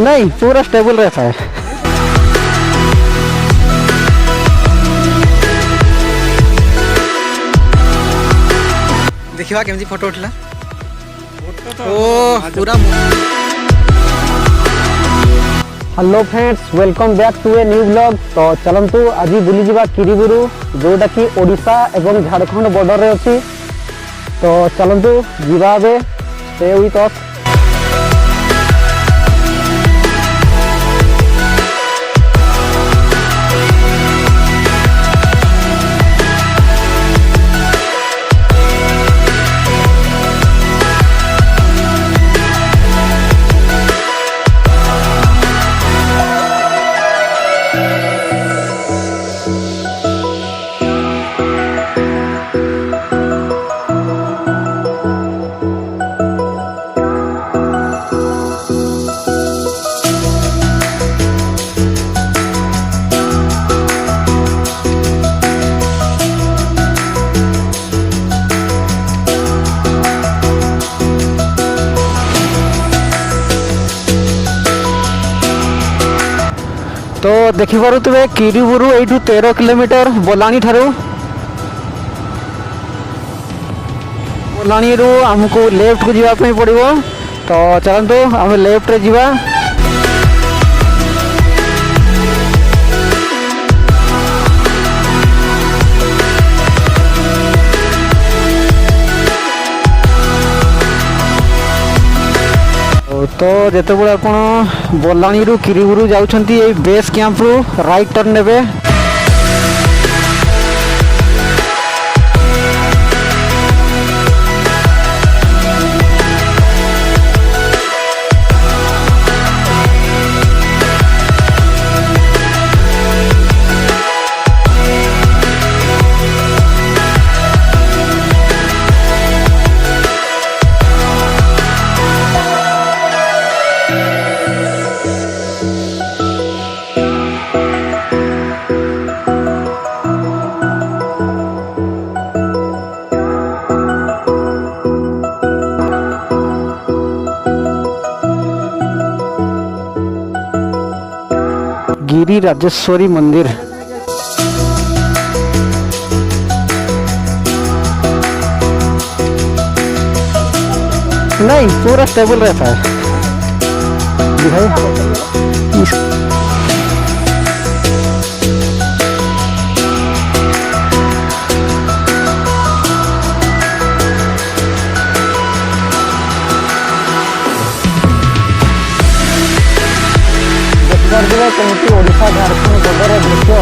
नहीं, पूरा स्टेबल रहता है। देखिवा केमती फोटो उठला ओ पूरा। Hello friends, welcome back to a new blog. तो चलतु आज बुली जावा किरीबुरु, जोटा कि ओडिशा एवं झारखंड बॉर्डर रे अछि। तो चलतु जीवा बे, स्टे विथ अस। तो देखिपे किरीबुरु एठू 13 किलोमीटर बोलानी ठारू। बोलानी रू हमको लेफ्ट को जावाई पड़ो। तो चलतु आम लेफ्ट रे जीवा। तो जिते बड़े आप बोलानी रू किरीबुरु जाउछंती, ए बेस कैंप रू राइट टर्न नेबे। गिरी राजेश्वरी मंदिर। नहीं, पूरा स्टेबल रहता है। कमिटी ओडिशा झारखंड बॉर्डर दृश्य।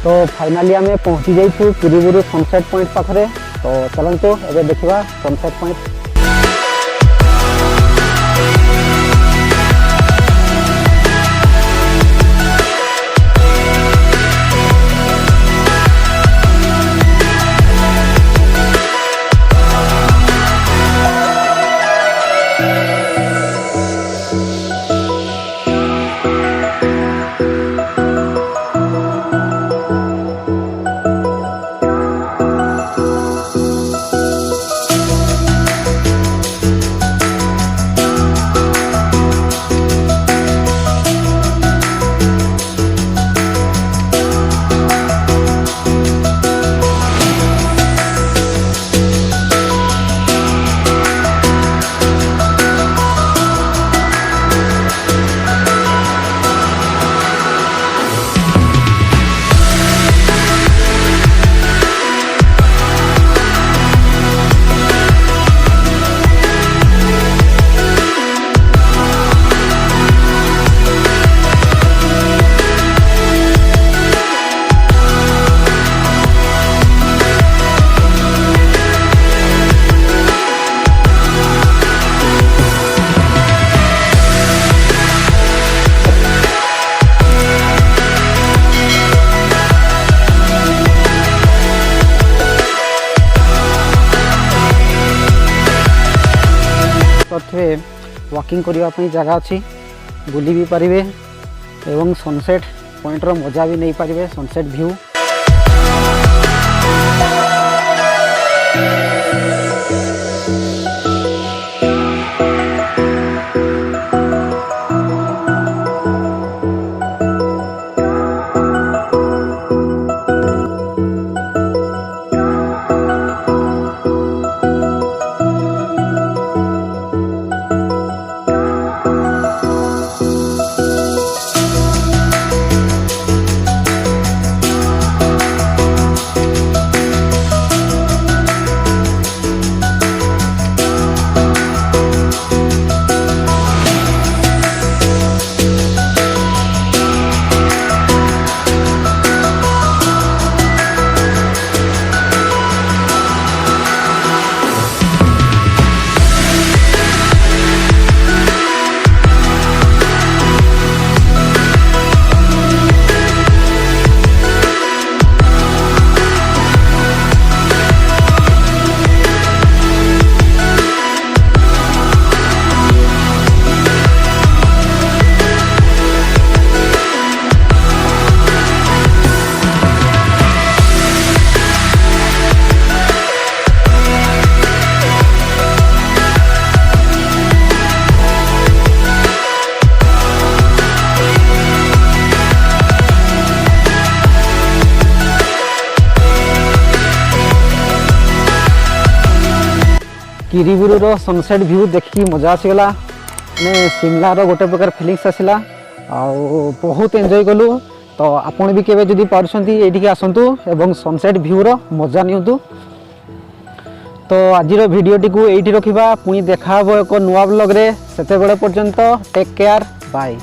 तो फाइनाली आम पहुँची जाइछु किरीबुरु सनसेट पॉइंट पाखरे। तो चलतु ए देखा सनसेट पॉइंट। वॉकिंग करने जगह अच्छी बुली भी पारिबे एवं सनसेट पॉइंट रो मजा भी नहीं पारिबे सनसेट व्यू। किरीबुरु रो सनसेट व्यू देखी मजा आसीगला ने सिमला रो गोटे प्रकार फिलिंग्स आसला आ बहुत एंजॉय कलु। तो आपण भी केबे जदि पारुछंती एठी आसंतु एवं सनसेट व्यू रो मजा नियंतु। तो आज वीडियो टी को एठी रखिबा पुनी देखा हबो एक नुवा ब्लॉग रे। सेते बेले पर्यंत टेक केयर बाय।